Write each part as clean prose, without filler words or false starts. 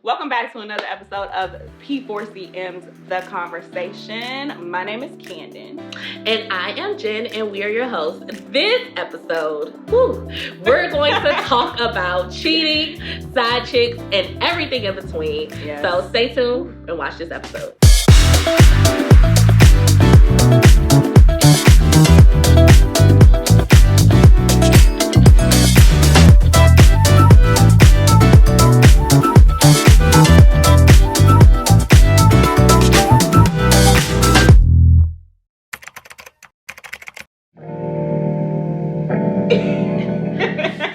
Welcome back to another episode of P4CM's The Conversation. My name is Canden. And I am Jen, and we are your hosts. This episode, we're going to talk about cheating, side chicks, and everything in between. Yes. So stay tuned and watch this episode.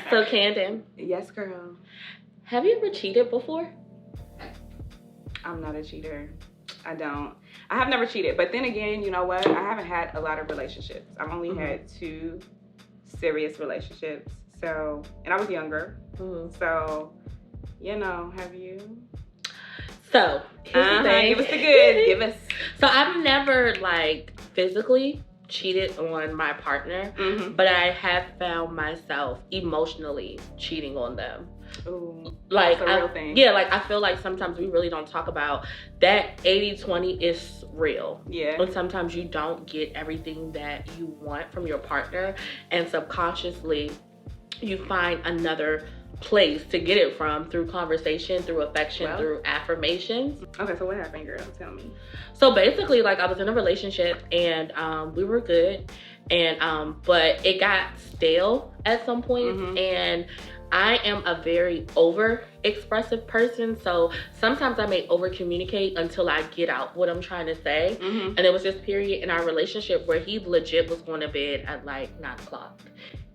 So, Canden. Yes, girl. Have you ever cheated before? I'm not a cheater. I have never cheated. But then again, you know what? I haven't had a lot of relationships. I've only had 2 serious relationships. So, and I was younger. So, you know, have you? So, here's the thing. Give us the good. Give us. So, I've never, physically cheated on my partner, but I have found myself emotionally cheating on them. Ooh, that's a real thing. Yeah, I feel like sometimes we really don't talk about that 80-20 is real. Yeah. And sometimes you don't get everything that you want from your partner, and subconsciously you find another place to get it from through conversation, through affection, through affirmations. Okay, so what happened, girl? Tell me. So basically, I was in a relationship and we were good, and but it got stale at some point, and I am a very over-expressive person, so sometimes I may over-communicate until I get out what I'm trying to say. And there was this period in our relationship where he legit was going to bed at 9 o'clock.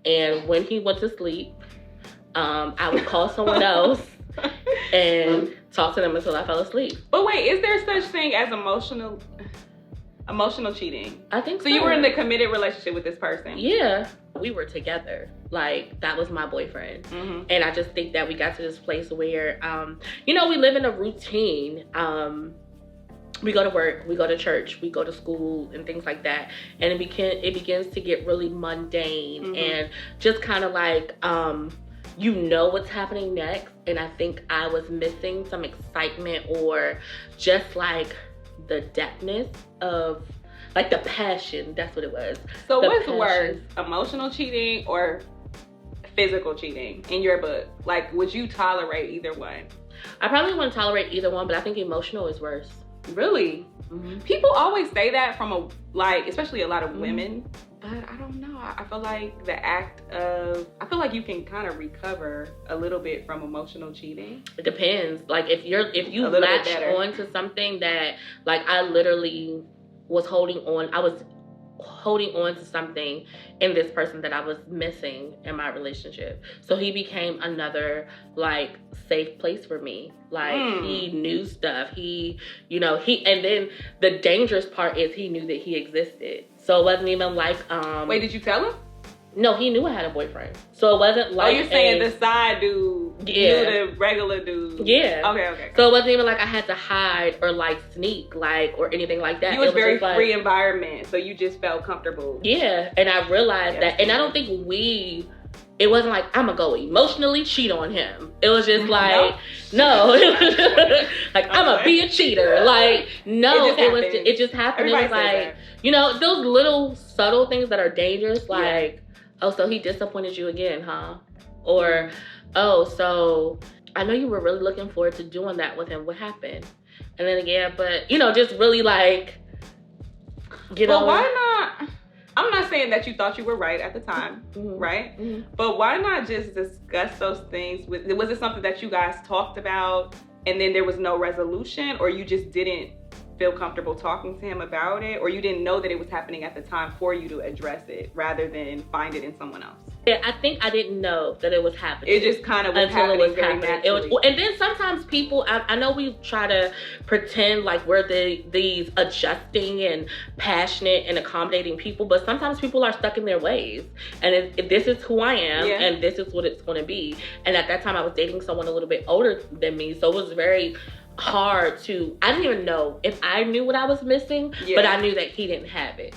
And when he went to sleep, I would call someone else and talk to them until I fell asleep. But wait, is there such thing as emotional cheating? I think so. So you were in the committed relationship with this person? Yeah. We were together. That was my boyfriend. And I just think that we got to this place where, we live in a routine. We go to work, we go to church, we go to school and things like that. And it begins to get really mundane and just kind of what's happening next. And I think I was missing some excitement or just the depthness of the passion. That's what it was. So what's worse, emotional cheating or physical cheating in your book? Would you tolerate either one? I probably wouldn't tolerate either one, but I think emotional is worse. Really? People always say that from especially a lot of women, but I don't know. I feel like I feel like you can kind of recover a little bit from emotional cheating. It depends. If you latch on to something that I literally was holding on. I was holding on to something in this person that I was missing in my relationship. So he became another safe place for me. He knew stuff. He and then the dangerous part is he knew that he existed. So it wasn't even Wait, did you tell him? No, he knew I had a boyfriend. So it wasn't Oh, you're saying the side dude knew the regular dude. Yeah. Okay. So it wasn't even I had to hide or sneak or anything like that. It was very free environment, so you just felt comfortable. Yeah, and I realized that, and I don't think it wasn't I'm gonna go emotionally cheat on him. It was just no. It was just, I'm gonna be a cheater. No, it just happened. Everybody It was those little subtle things that are dangerous. Oh, so he disappointed you again, huh? Or, oh, so I know you were really looking forward to doing that with him. What happened? And then again, but just really why not? I'm not saying that you thought you were right at the time, right? But why not just discuss those things was it something that you guys talked about and then there was no resolution, or you just didn't feel comfortable talking to him about it, or you didn't know that it was happening at the time for you to address it rather than find it in someone else? Yeah, I think I didn't know that it was happening. It just kind of was happening very naturally. And then sometimes people, I know we try to pretend we're these adjusting and passionate and accommodating people, but sometimes people are stuck in their ways. And this is who I am, and this is what it's going to be. And at that time, I was dating someone a little bit older than me, so it was very hard I didn't even know if I knew what I was missing, but I knew that he didn't have it.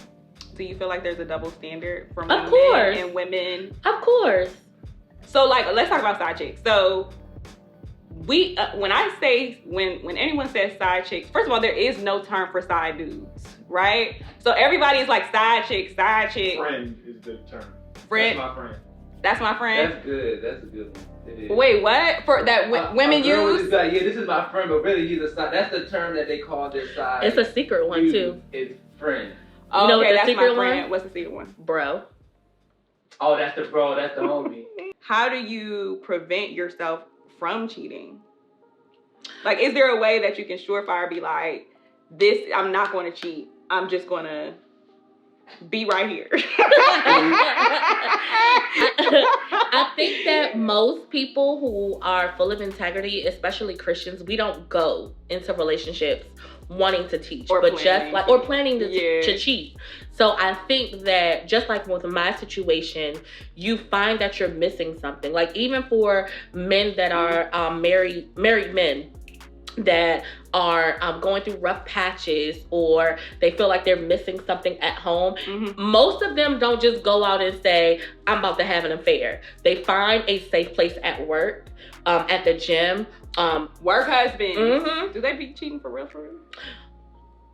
Do you feel like there's a double standard for men and women? Of course. So let's talk about side chicks. So when I say, when anyone says side chicks, first of all, there is no term for side dudes, right? So everybody is like side chick. Friend is the term. Friend. That's my friend. That's my friend. That's good. That's a good one. It is. Wait, what? For that women use? Like, yeah, this is my friend, but really he's a side. That's the term that they call this side. It's a secret one too. It's friend. Oh, You know okay, the that's secret my friend. one? What's the secret one? Bro. Oh, that's the bro. That's the homie. How do you prevent yourself from cheating? Like, is there a way that you can surefire be like, this, I'm not going to cheat. I'm just going to be right here. I think that most people who are full of integrity, especially Christians, we don't go into relationships wanting to teach, or but planning. just like, or planning to cheat. So I think that just like with my situation, you find that you're missing something. Like even for men that are married men that are going through rough patches, or they feel like they're missing something at home, most of them don't just go out and say, I'm about to have an affair. They find a safe place at work, at the gym. Work husbands. Do they be cheating for real?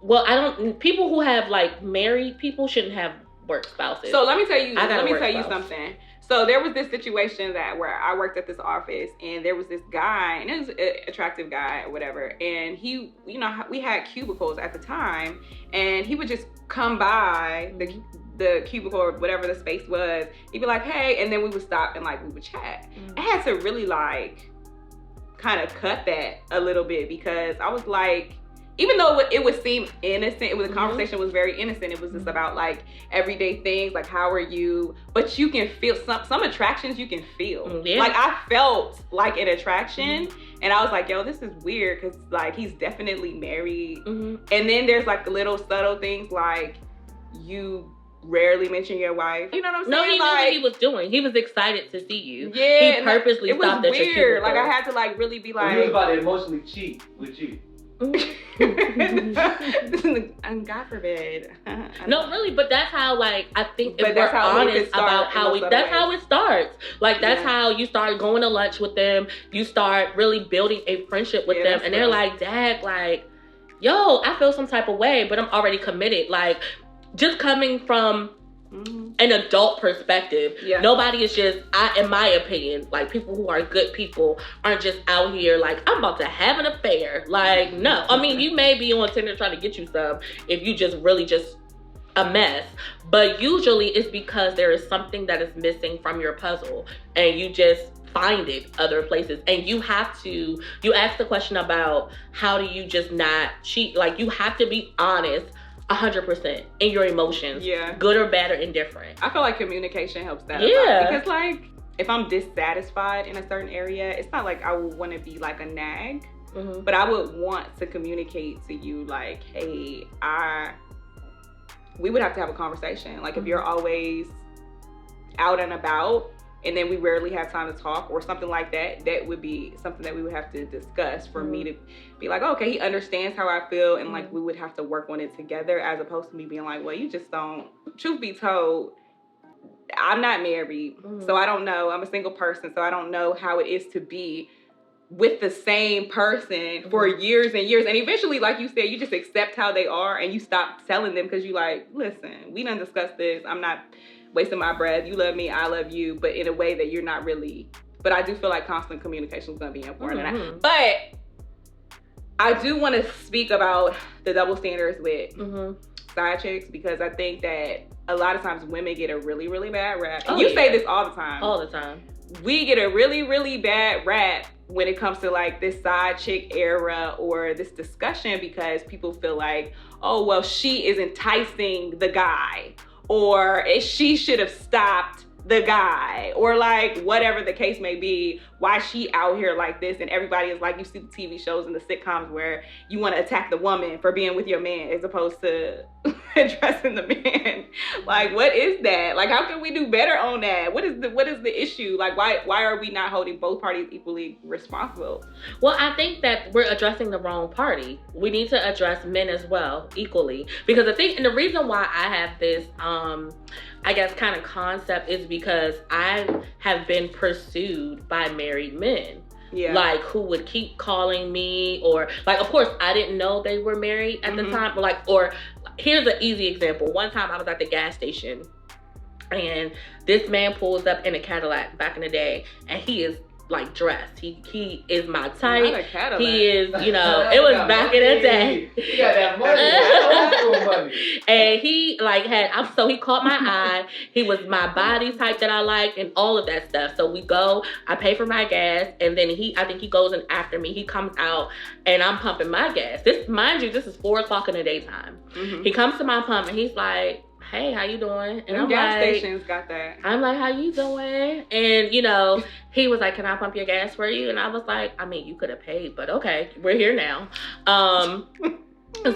Well, people who have like married people shouldn't have work spouses. So let me tell you spouse. something. So there was this situation where I worked at this office, and there was this guy, and it was an attractive guy or whatever. And he, we had cubicles at the time, and he would just come by the cubicle or whatever the space was. He'd be like, hey, and then we would stop and like we would chat. I had to really like kind of cut that a little bit, because I was like, even though it would seem innocent, the conversation was very innocent. It was just about like everyday things, like how are you? But you can feel some attractions you can feel. Yeah. Like I felt like an attraction, and I was like, yo, this is weird, because like he's definitely married. And then there's like little subtle things like you rarely mention your wife. You know what I'm saying? No, he knew like, what he was doing. He was excited to see you. Yeah, he purposely stopped at your cubicle. It was weird. Like I had to like really be like, He was about to emotionally cheat with you. And God forbid. No, really, but that's how, like, I think if that's we're how honest about that's how it starts. Like, that's how you start going to lunch with them. You start really building a friendship with them, and they're like, Dad, like, yo, I feel some type of way, but I'm already committed. Like, just coming from an adult perspective, nobody is just, in my opinion, like people who are good people aren't just out here like, I'm about to have an affair. Like, no. I mean, you may be on Tinder trying to get you some if you just really just a mess, but usually it's because there is something that is missing from your puzzle, and you just find it other places. And you ask the question about how do you just not cheat. Like, you have to be honest 100% in your emotions, good or bad or indifferent. I feel like communication helps that a lot, because like if I'm dissatisfied in a certain area, it's not like I would want to be like a nag, but I would want to communicate to you like, hey, we would have to have a conversation. Like if you're always out and about, and then we rarely have time to talk or something like that, that would be something that we would have to discuss for me to be like, oh, okay, he understands how I feel, and like we would have to work on it together, as opposed to me being like, well, you just don't. Truth be told, I'm not married, so I don't know. I'm a single person, so I don't know how it is to be with the same person for years and years. And eventually, like you said, you just accept how they are, and you stop telling them, because you like, listen, we done discussed this. I'm not wasting my breath. You love me, I love you, but in a way that you're not really. But I do feel like constant communication is going to be important. But I do want to speak about the double standards with side chicks, because I think that a lot of times women get a really, really bad rap. And you say this all the time. All the time. We get a really, really bad rap when it comes to like this side chick era or this discussion, because people feel like, oh, well, she is enticing the guy, or she should have stopped the guy, or like whatever the case may be, why she out here like this. And everybody is like, you see the TV shows and the sitcoms where you want to attack the woman for being with your man as opposed to addressing the man. Like, what is that? Like, how can we do better on that? What is the issue? Like, why are we not holding both parties equally responsible? Well, I think that we're addressing the wrong party. We need to address men as well equally, because I think, and the reason why I have this I guess kind of concept is because I have been pursued by married men. like who would keep calling me, or like, of course I didn't know they were married at the time, but like, or here's an easy example. One time I was at the gas station and this man pulls up in a Cadillac back in the day, and he is like dressed. He is my type. Not a Cadillac. He is, you know, it was back in the day. He got that money. That money. And he like so he caught my eye. He was my body type that I liked and all of that stuff. So we go, I pay for my gas, and then I think he goes in after me. He comes out and I'm pumping my gas. Mind you, this is 4:00 in the daytime. He comes to my pump and he's like, hey, how you doing? And I'm gas like, stations got that. I'm like, how you doing? And, you know, he was like, can I pump your gas for you? And I was like, I mean, you could have paid, but okay, we're here now.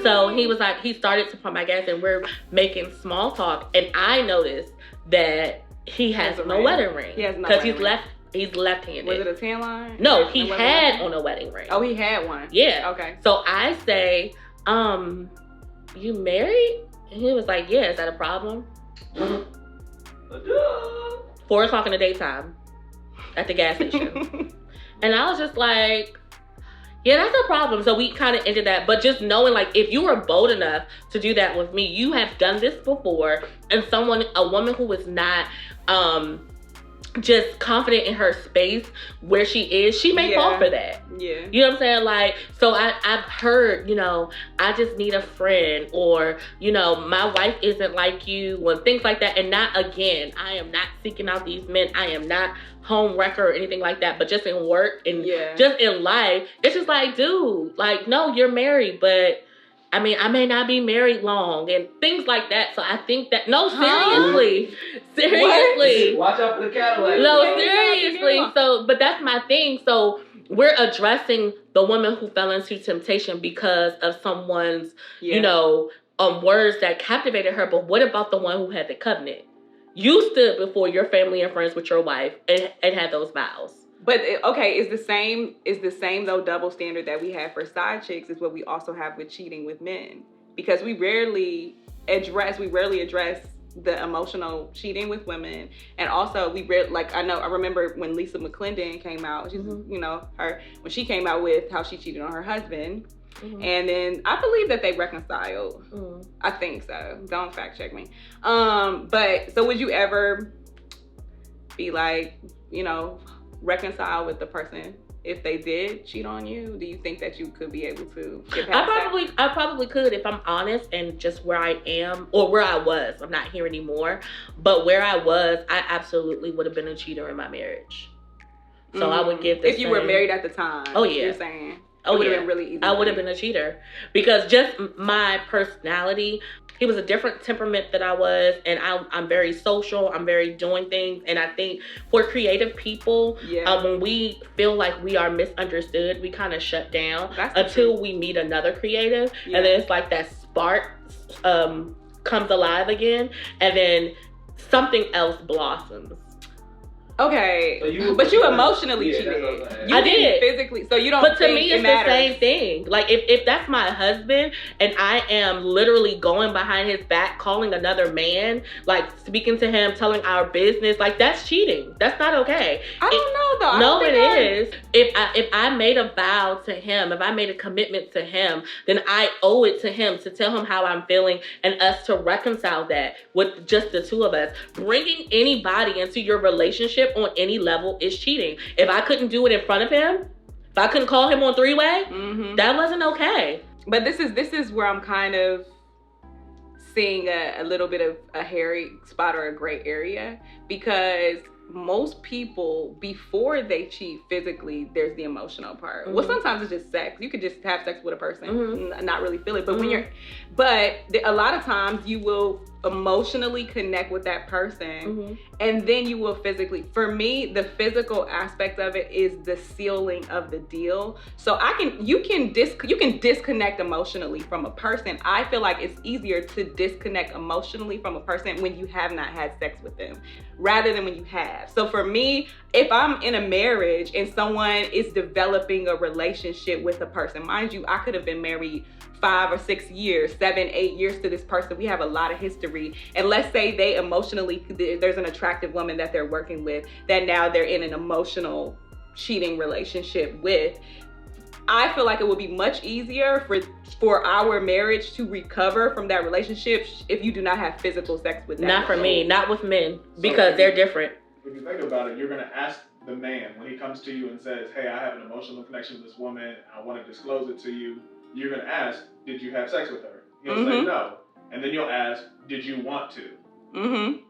So he was like, he started to pump my gas, and we're making small talk. And I noticed that he has no wedding ring. He has no wedding ring. He's left-handed. Was it a tan line? No, he had on a wedding ring. Oh, he had one. Yeah. Okay. So I say, you married? And he was like, yeah, is that a problem? 4:00 in the daytime at the gas station. And I was just like, yeah, that's a problem. So we kind of ended that. But just knowing, like, if you were bold enough to do that with me, you have done this before. And a woman who is not just confident in her space where she is, she may fall for that. Yeah. You know what I'm saying? Like, so I've heard, you know, I just need a friend, or, you know, my wife isn't like you, and things like that. And not, again, I am not seeking out these men. I am not home wrecker or anything like that, but just in work and just in life, it's just like, dude, like, no, you're married, but I mean, I may not be married long and things like that. So I think that, no, seriously. Seriously. Watch out for the Cadillac. No, seriously. So, but that's my thing. So we're addressing the woman who fell into temptation because of someone's, you know, words that captivated her. But what about the one who had the covenant? You stood before your family and friends with your wife and had those vows. But okay, is the same though double standard that we have for side chicks is what we also have with cheating with men, because we rarely address the emotional cheating with women, and also I remember when Lisa McClendon came out, she's you know, when she came out with how she cheated on her husband, and then I believe that they reconciled. I think so. Don't fact check me. But so would you ever be like, you know, reconcile with the person if they did cheat on you? Do you think that you could be able to get past that? I probably could, if I'm honest, and just where I am, or where I was. I'm not here anymore, but where I was, I absolutely would have been a cheater in my marriage. So I would give this. If you were married at the time. Oh yeah. You're saying. Oh yeah. Been really easy. I would have been a cheater, because just my personality. He was a different temperament than I was, and I'm very social. I'm very doing things, and I think for creative people, when we feel like we are misunderstood, we kind of shut down until we meet another creative, and then it's like that spark comes alive again, and then something else blossoms. Okay, but you emotionally cheated. I did physically, so you don't. But to me, it's the same thing. Like if that's my husband and I am literally going behind his back, calling another man, like speaking to him, telling our business, like that's cheating. That's not okay. I don't know though. No, it is. If I made a vow to him, if I made a commitment to him, then I owe it to him to tell him how I'm feeling and us to reconcile that with just the two of us. Bringing anybody into your relationship on any level is cheating. If I couldn't do it in front of him, if I couldn't call him on three-way, that wasn't okay. But this is where I'm kind of seeing a little bit of a hairy spot or a gray area, because most people, before they cheat physically, there's the emotional part. Well, sometimes it's just sex. You could just have sex with a person and not really feel it. But a lot of times you will emotionally connect with that person, and then you will physically. For me, the physical aspect of it is the sealing of the deal. So you can disconnect emotionally from a person. I feel like it's easier to disconnect emotionally from a person when you have not had sex with them, rather than when you have. So for me, if I'm in a marriage and someone is developing a relationship with a person, mind you, I could have been married 5 or 6 years, 7, 8 years to this person. We have a lot of history. And let's say there's an attractive woman that they're working with, that now they're in an emotional cheating relationship with, I feel like it would be much easier for our marriage to recover from that relationship if you do not have physical sex with that. Not for me, not with men, because they're different. If you think about it, you're going to ask the man when he comes to you and says, hey, I have an emotional connection with this woman, I want to disclose it to you. You're going to ask, did you have sex with her? He'll say no. And then you'll ask, did you want to? And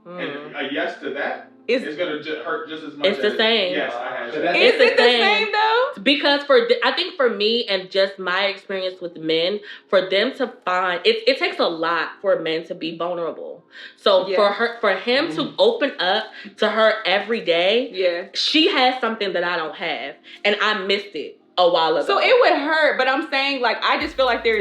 a yes to that is going to hurt just as much. It's the same. Yes, I had sex. Is it the same though? Because I think for me and just my experience with men, for them to find it takes a lot for men to be vulnerable. So for him to open up to her every day, she has something that I don't have, and I missed it a while ago. So it would hurt, but I'm saying, like, I just feel like there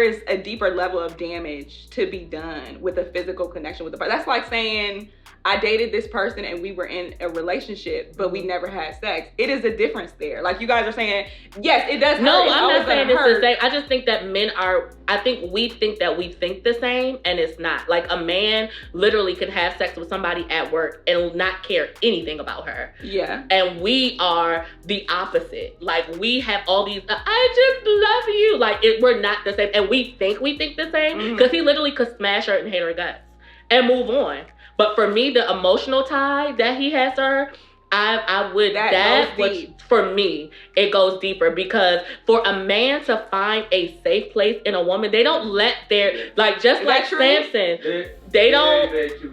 is a deeper level of damage to be done with a physical connection with the person. That's like saying, I dated this person and we were in a relationship, but we never had sex. It is a difference there. Like, you guys are saying, yes, it does hurt. No, I'm not saying it's the same. I just think that we think that we think the same, and it's not. Like, a man literally can have sex with somebody at work and not care anything about her. Yeah. And we are the opposite. Like, we have all these, I just love you. Like, we're not the same. And we think the same, because he literally could smash her and hate her guts and move on. But for me, the emotional tie that he has to her, I would, for me, it goes deeper, because for a man to find a safe place in a woman, they don't let their, like, just like Samson, they don't. Very true.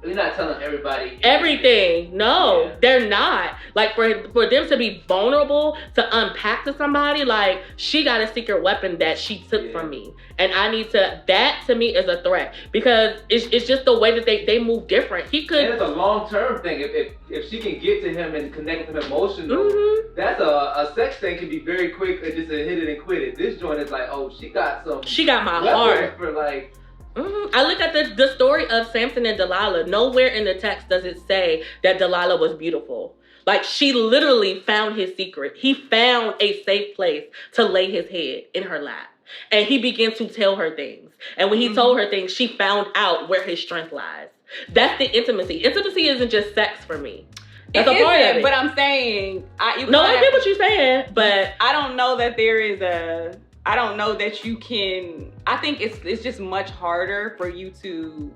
We're not telling everybody everything. No, they're not. Like, for them to be vulnerable, to unpack to somebody, like, she got a secret weapon that she took from me, and I need to. That to me is a threat, because it's just the way that they move different. He could. And it's a long-term thing. If she can get to him and connect with him emotionally, that's a sex thing can be very quick and just a hit it and quit it. This joint is like, oh, she got my heart for like. I look at the story of Samson and Delilah. Nowhere in the text does it say that Delilah was beautiful. Like, she literally found his secret. He found a safe place to lay his head in her lap. And he began to tell her things. And when he told her things, she found out where his strength lies. That's the intimacy. Intimacy isn't just sex for me. That's a part of it. But I'm saying... I get what you're saying, but... I don't know that there is I don't know that you can... I think it's just much harder for you to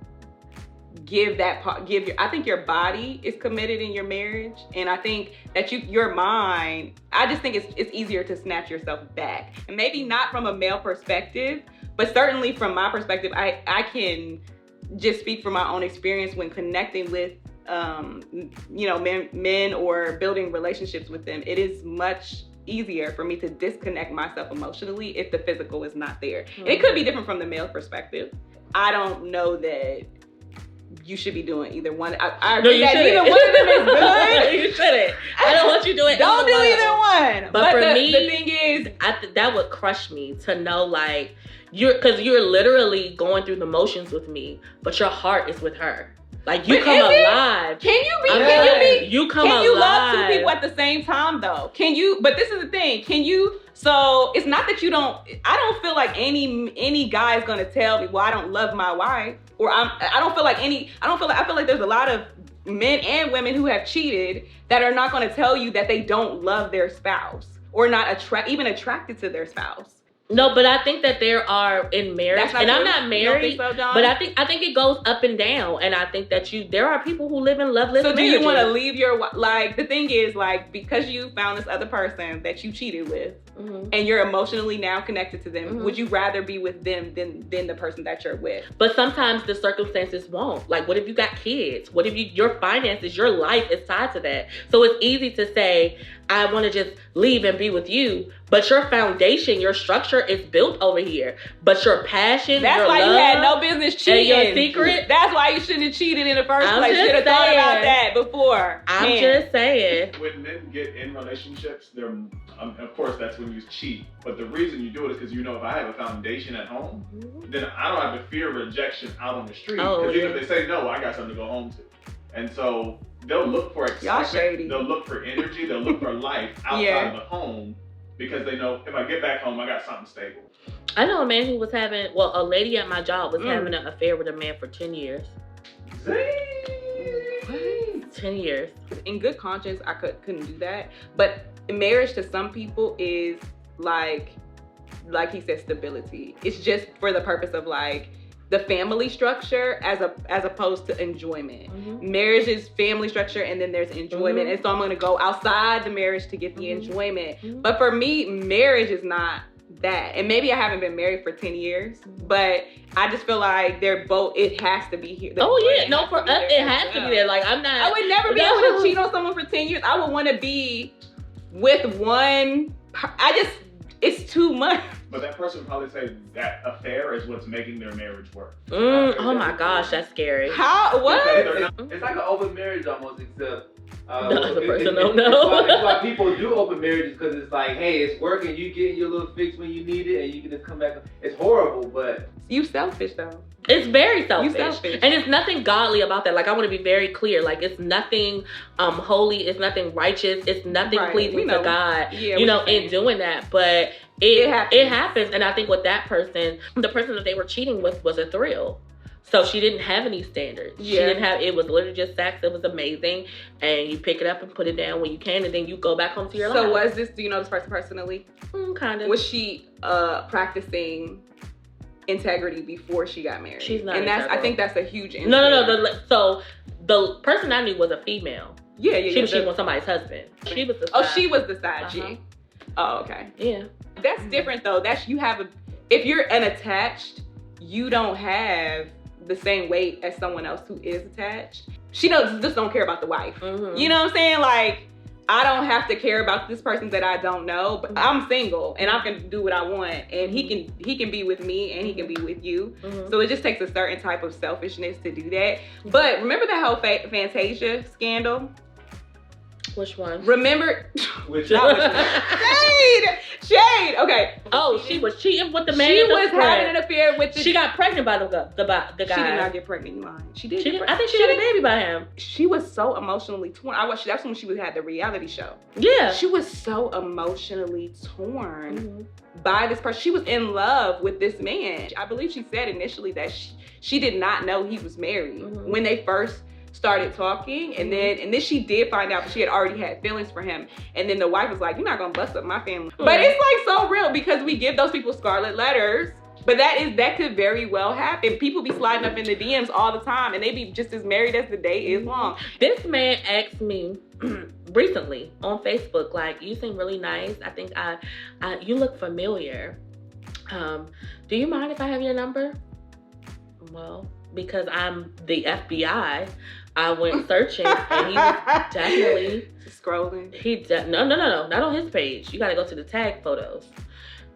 I think your body is committed in your marriage, and I think that your mind, I just think it's easier to snatch yourself back. And maybe not from a male perspective, but certainly from my perspective, I can just speak from my own experience when connecting with men or building relationships with them. It is much easier for me to disconnect myself emotionally if the physical is not there. And it could be different from the male perspective. I don't know that you should be doing either one. I agree that neither one of them is good. You shouldn't. I don't want you doing Don't do either one. But for me, the thing is, that would crush me to know, like, because you're literally going through the motions with me, but your heart is with her. Like, you come alive. Can you love two people at the same time though? But this is the thing. So it's not that I don't feel like any guy is gonna tell me, well, I don't love my wife, or I feel like there's a lot of men and women who have cheated that are not gonna tell you that they don't love their spouse or not even attracted to their spouse. No, but I think that there are in marriage, and I'm not married, you don't think so, John? but I think it goes up and down, and I think that there are people who live in loveless marriages. So do you want to leave the thing is, like, because you found this other person that you cheated with, and you're emotionally now connected to them, would you rather be with them than the person that you're with? But sometimes the circumstances won't. Like, what if you got kids? What if your finances, your life is tied to that? So it's easy to say, I want to just leave and be with you, but your foundation, your structure is built over here. But your passion, that's why love, you had no business cheating. And your secret. That's why you shouldn't have cheated in the first place. Should have thought about that before. I'm just saying. When men get in relationships, of course, that's when you cheat. But the reason you do it is because if I have a foundation at home, then I don't have to fear rejection out on the street. Because even if they say no, I got something to go home to. And so they'll look for excitement, they'll look for energy, they'll look for life outside of the home, because they know if I get back home, I got something stable. I know a man who was a lady at my job was having an affair with a man for 10 years. 10 years. In good conscience, I couldn't do that. But marriage to some people is like he said, stability. It's just for the purpose of like the family structure as opposed to enjoyment. Marriage is family structure and then there's enjoyment. And so I'm gonna go outside the marriage to get the enjoyment. But for me, marriage is not that. And maybe I haven't been married for 10 years, but I just feel like it has to be here. Oh yeah, no, for us it has to be there. Like I would never be able to cheat on someone for 10 years. I would want to be with one. It's too much. But that person would probably say that affair is what's making their marriage work. Oh my gosh, that's scary. How? What? It's like an open marriage almost, except the other person don't know. It's why people do open marriages, because it's like, hey, it's working. You get your little fix when you need it, and you can just come back. It's horrible, but you selfish though. It's very selfish. You selfish. And it's nothing godly about that. Like, I want to be very clear. Like, it's nothing holy. It's nothing righteous. It's nothing pleasing to God. Yeah, in doing that. But it happens. And I think with that person, the person that they were cheating with was a thrill. So she didn't have any standards. Yeah. She didn't have, it was literally just sex. It was amazing. And you pick it up and put it down when you can, and then you go back home to your life. So was this, do you know this person personally? Kind of. Was she practicing integrity before she got married? She's not. And I think that's a huge issue. No. So the person I knew was a female. Yeah. She was cheating with somebody's husband. She was the side. She was the side chick. Oh, okay. Yeah. That's different though. If you're unattached, you don't have the same weight as someone else who is attached. She just don't care about the wife. You know what I'm saying? Like, I don't have to care about this person that I don't know, but I'm single and I can do what I want, and he can be with me and he can be with you. So it just takes a certain type of selfishness to do that. But remember that whole Fantasia scandal? Which one? Remember? Which one? Shade. Okay. Oh, she was cheating with the man. She was having an affair with. She got pregnant by the guy. She did not get pregnant. You lying? She did. I think she had a baby by him. She was so emotionally torn. That's when she had the reality show. Yeah. She was so emotionally torn by this person. She was in love with this man. I believe she said initially that she did not know he was married when they first started talking, and then she did find out, but she had already had feelings for him. And then the wife was like, "You're not gonna bust up my family." But it's like so real, because we give those people scarlet letters, but that could very well happen. People be sliding up in the DMs all the time, and they be just as married as the day is long. This man asked me recently on Facebook, like, "You seem really nice. I think you look familiar. Do you mind if I have your number?" Well, because I'm the FBI, I went searching, and he was definitely scrolling. No, not on his page. You got to go to the tag photos,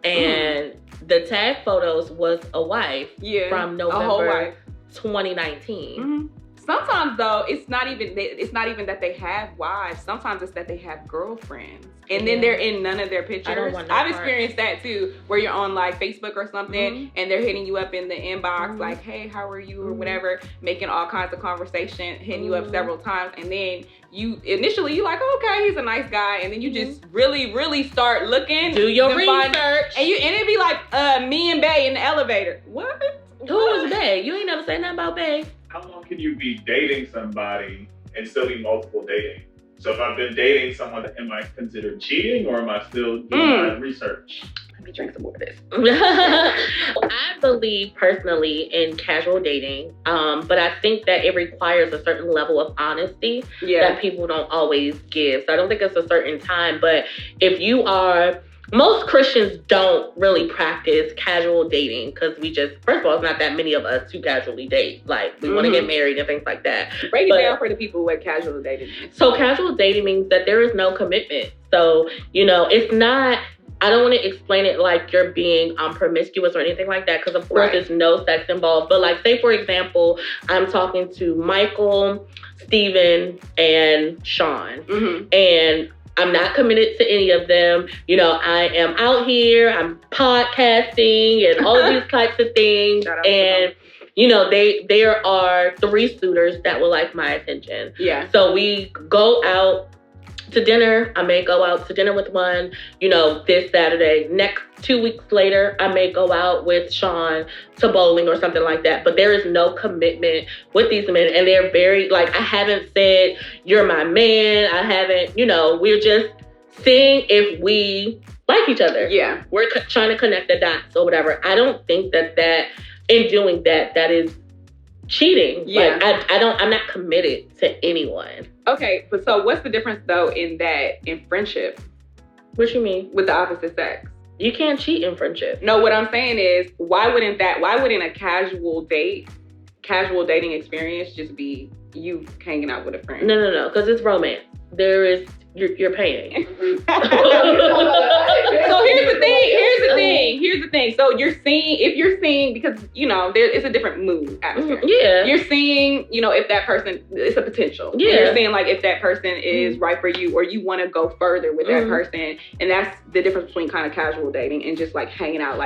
and the tag photos was a wife from November 2019. Sometimes though, it's not even that they have wives. Sometimes it's that they have girlfriends, and then they're in none of their pictures. I've experienced that too, where you're on like Facebook or something, and they're hitting you up in the inbox like, "Hey, how are you?" or whatever, making all kinds of conversation, hitting you up several times, and then you like, "Oh, okay, he's a nice guy," and then you just really start looking, do your research, and it'd be like me and Bae in the elevator. What? Who was Bae? You ain't never say nothing about Bae. How long can you be dating somebody and still be multiple dating? So if I've been dating someone, am I considered cheating, or am I still doing my research? Let me drink some more of this. I believe personally in casual dating, but I think that it requires a certain level of honesty that people don't always give. So I don't think it's a certain time, but if you are... Most Christians don't really practice casual dating, because first of all, it's not that many of us who casually date. Like, we want to get married and things like that. Break it down for the people what casual dating is. So casual dating means that there is no commitment. So, it's not... I don't want to explain it like you're being promiscuous or anything like that, because of course there's no sex involved. But like, say for example, I'm talking to Michael, Steven, and Sean, and I'm not committed to any of them. I am out here, I'm podcasting and all of these types of things. And, there are 3 suitors that would like my attention. Yeah. So we go out to dinner. I may go out to dinner with one, this Saturday. Next 2 weeks later, I may go out with Sean to bowling or something like that. But there is no commitment with these men. And they're very, I haven't said, you're my man. I haven't, we're just seeing if we like each other. Yeah. We're trying to connect the dots or whatever. I don't think that in doing that is cheating. Yeah. I'm not committed to anyone. Okay, but so what's the difference though in friendship? What you mean? With the opposite sex. You can't cheat in friendship. No, what I'm saying is why wouldn't a casual dating experience just be you hanging out with a friend? No, because it's romance. You're paying. So here's the thing. So if you're seeing, because, it's a different mood atmosphere. Yeah. You're seeing, if that person, it's a potential. Yeah. And you're seeing if that person is right for you or you want to go further with that person. And that's the difference between kind of casual dating and just hanging out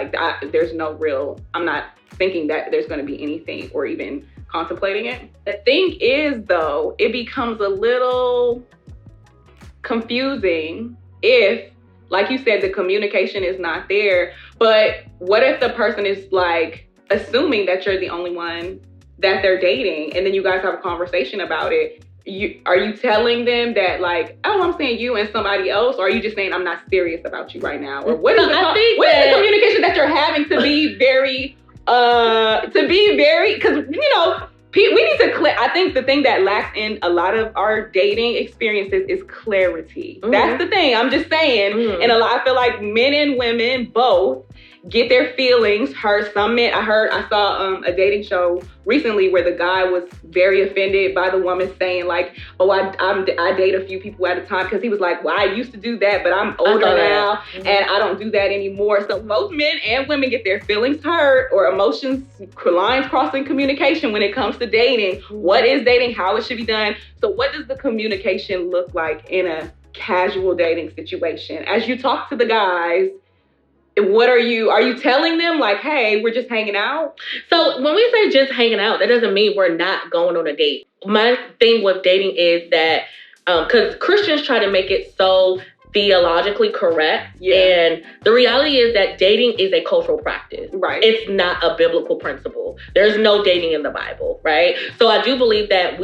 there's no real, I'm not thinking that there's going to be anything or even contemplating it. The thing is though, it becomes a little confusing if, like you said, the communication is not there. But what if the person is assuming that you're the only one that they're dating, and then you guys have a conversation about it? Are you telling them that I'm seeing you and somebody else, or are you just saying I'm not serious about you right now? Or what is the communication that you're having to be very because we need to I think the thing that lacks in a lot of our dating experiences is clarity. Mm-hmm. That's the thing. I'm just saying. Mm-hmm. And I feel like men and women both get their feelings hurt. Some men, I saw a dating show recently where the guy was very offended by the woman saying I date a few people at a time, because he was like, well, I used to do that, but I'm older now and I don't do that anymore. So both men and women get their feelings hurt or emotions, lines crossing communication when it comes to dating. Mm-hmm. What is dating? How it should be done? So what does the communication look like in a casual dating situation? As you talk to the guys, what are you telling them hey, we're just hanging out? So when we say just hanging out, that doesn't mean we're not going on a date. My thing with dating is that, because Christians try to make it so theologically correct. Yeah. And the reality is that dating is a cultural practice. Right. It's not a biblical principle. There's no dating in the Bible, right? So I do believe that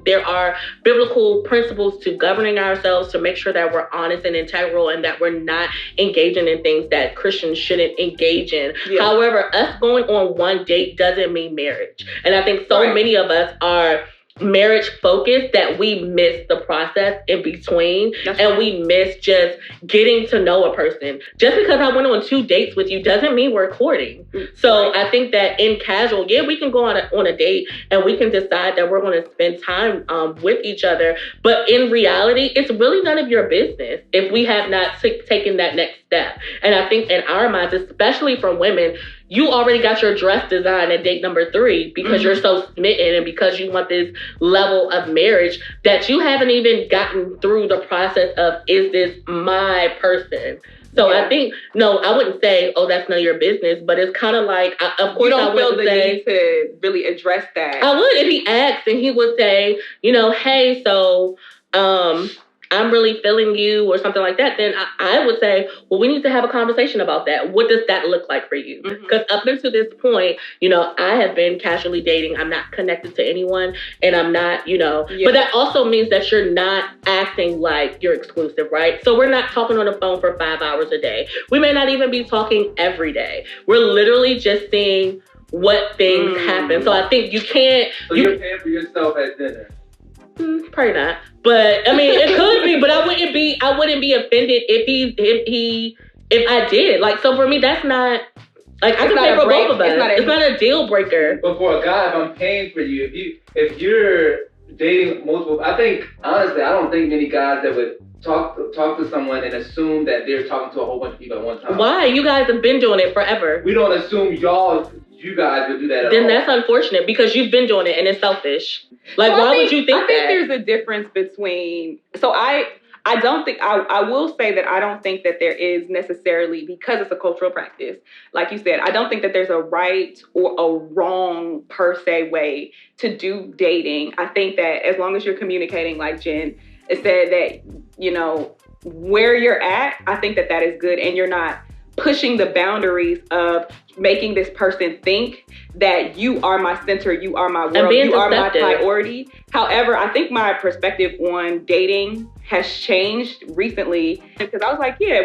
there are biblical principles to governing ourselves to make sure that we're honest and integral and that we're not engaging in things that Christians shouldn't engage in. Yeah. However, us going on one date doesn't mean marriage. And I think so many of us are marriage focused that we miss the process in between. And we miss just getting to know a person. Just because I went on 2 dates with you doesn't mean we're courting. So I think that in casual, we can go on a date and we can decide that we're going to spend time with each other. But in reality, it's really none of your business if we have not taken that next step. And I think in our minds, especially for women, you already got your dress designed at date number 3 because you're so smitten and because you want this level of marriage that you haven't even gotten through the process of, is this my person? So I think, no, I wouldn't say, oh, that's none of your business, but it's kind of of course, you don't feel the need to really address that. I would if he asked and he would say, hey, so, I'm really feeling you or something like that, then I would say, well, we need to have a conversation about that. What does that look like for you? Because up until this point, I have been casually dating. I'm not connected to anyone and I'm not, but that also means that you're not acting like you're exclusive, right? So we're not talking on the phone for 5 hours a day. We may not even be talking every day. We're literally just seeing what things happen. So I think you can't... So you're paying for yourself at dinner? Probably not, but I mean, it could be. But I wouldn't be offended if I did. So for me, that's not I can pay for both of us. It's not a deal breaker. But for a guy, if I'm paying for you, if you're dating multiple, I think honestly, I don't think many guys that would talk to someone and assume that they're talking to a whole bunch of people at one time. Why? You guys have been doing it forever. We don't assume you guys would do that at all. Then that's unfortunate because you've been doing it and it's selfish. Why would you think that? I think there's a difference between... So I don't think... I will say that I don't think that there is necessarily, because it's a cultural practice, like you said, I don't think that there's a right or a wrong per se way to do dating. I think that as long as you're communicating, like Jen said that, you know, where you're at, I think that is good, and you're not pushing the boundaries of making this person think that you are my center, you are my world, you are my priority. However, I think my perspective on dating has changed recently, because I was like, yeah,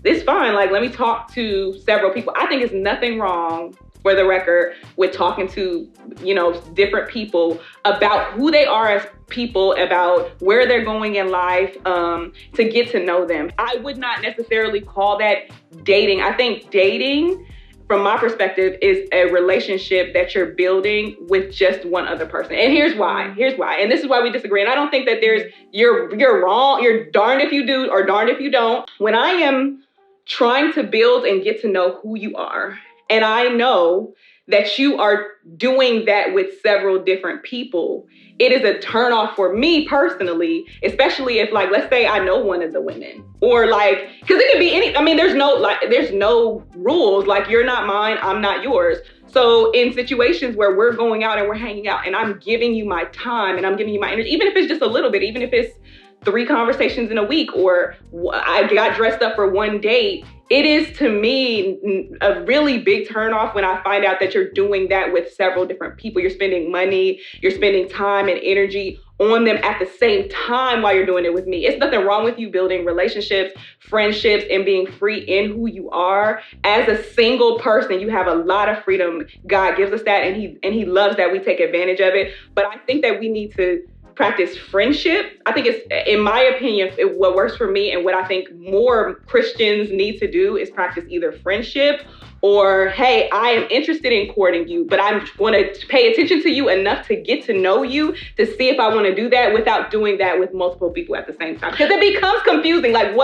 it's fine. Like, let me talk to several people. I think it's nothing wrong, for the record, with talking to, you know, different people about who they are as people, about where they're going in life, to get to know them. I would not necessarily call that dating. I think dating, from my perspective, is a relationship that you're building with just one other person. And here's why. And this is why we disagree. And I don't think that you're wrong. You're darned if you do or darned if you don't. When I am trying to build and get to know who you are, and I know that you are doing that with several different people, it is a turnoff for me personally, especially if, like, let's say I know one of the women, or like, because it could be any, I mean, there's no rules, like, you're not mine, I'm not yours. So in situations where we're going out and we're hanging out and I'm giving you my time and I'm giving you my energy, even if it's just a little bit, even if it's 3 conversations in a week, or I got dressed up for one date, it is, to me, a really big turnoff when I find out that you're doing that with several different people. You're spending money, you're spending time and energy on them at the same time while you're doing it with me. It's nothing wrong with you building relationships, friendships, and being free in who you are. As a single person, you have a lot of freedom. God gives us that, and he loves that we take advantage of it. But I think that we need to practice friendship. I think it's, in my opinion, what works for me, and what I think more Christians need to do, is practice either friendship or, hey, I am interested in courting you, but I want to pay attention to you enough to get to know you, to see if I want to do that without doing that with multiple people at the same time. Because it becomes confusing. Like,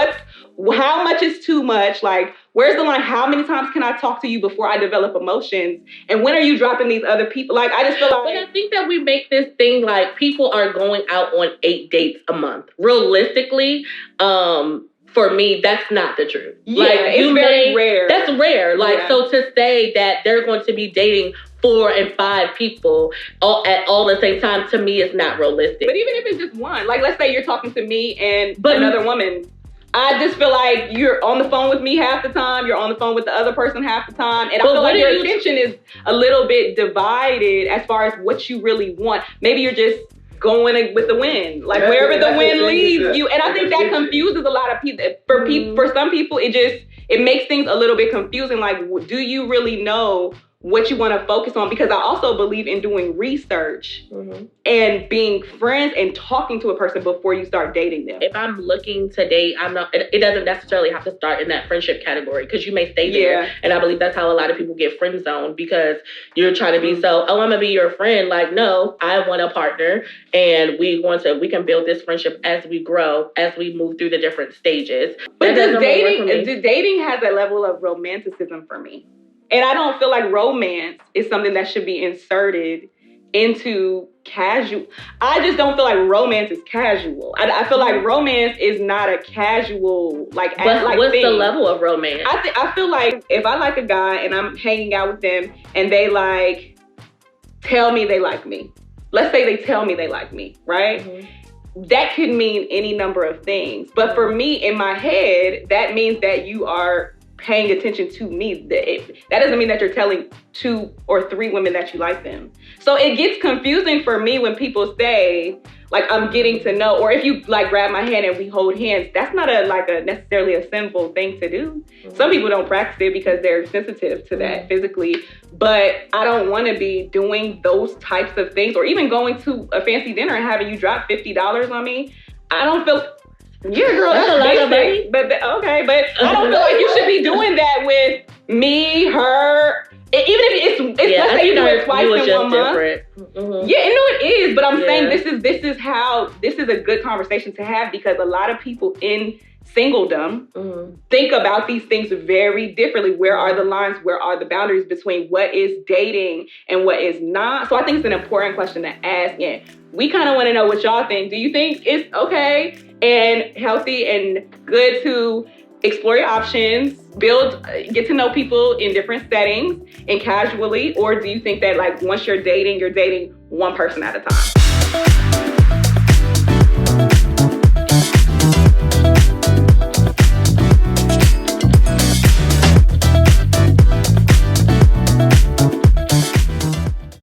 how much is too much? Like, where's the line? How many times can I talk to you before I develop emotions? And when are you dropping these other people? Like, I just feel like... But I think that we make this thing like people are going out on 8 dates a month. Realistically, for me, that's not the truth. Yeah, like, it's very rare. That's rare. Like, yeah. So to say that they're going to be dating 4 and 5 people at all the same time, to me, is not realistic. But even if it's just one, like, let's say you're talking to me and another woman, I just feel like you're on the phone with me half the time, you're on the phone with the other person half the time, and I feel like your attention is a little bit divided as far as what you really want. Maybe you're just going with the wind, like wherever the wind leads you. And I think that confuses a lot of people. For some people, it makes things a little bit confusing. Like, do you really know what you want to focus on? Because I also believe in doing research and being friends and talking to a person before you start dating them. If I'm looking to date, it doesn't necessarily have to start in that friendship category, because you may stay there. Yeah. And I believe that's how a lot of people get friend zoned, because you're trying to be I'm going to be your friend. Like, no, I want a partner, and we can build this friendship as we grow, as we move through the different stages. But dating has a level of romanticism for me. And I don't feel like romance is something that should be inserted into casual. I just don't feel like romance is casual. I feel like romance is not a casual, like, what's thing. The level of romance? I feel like if I like a guy and I'm hanging out with them and they tell me they like me. Let's say they tell me they like me, right? Mm-hmm. That could mean any number of things. But for me, in my head, that means that you are paying attention to me. That doesn't mean that you're telling 2 or 3 women that you like them. So it gets confusing for me when people say, like, I'm getting to know, or if you like grab my hand and we hold hands, that's not necessarily a sinful thing to do. Mm-hmm. Some people don't practice it because they're sensitive to that physically, but I don't want to be doing those types of things, or even going to a fancy dinner and having you drop $50 on me. I don't feel... Yeah, girl, that's a lot of money. But okay, but I don't feel like you should be doing that with me, her. Even if let's say you do it twice in 1 month. Mm-hmm. Yeah, no, it is. But I'm saying this is a good conversation to have, because a lot of people in singledom think about these things very differently. Where are the lines? Where are the boundaries between what is dating and what is not? So I think it's an important question to ask. And we kind of want to know what y'all think. Do you think it's okay and healthy and good to explore your options, get to know people in different settings and casually? Or do you think that, like, once you're dating one person at a time?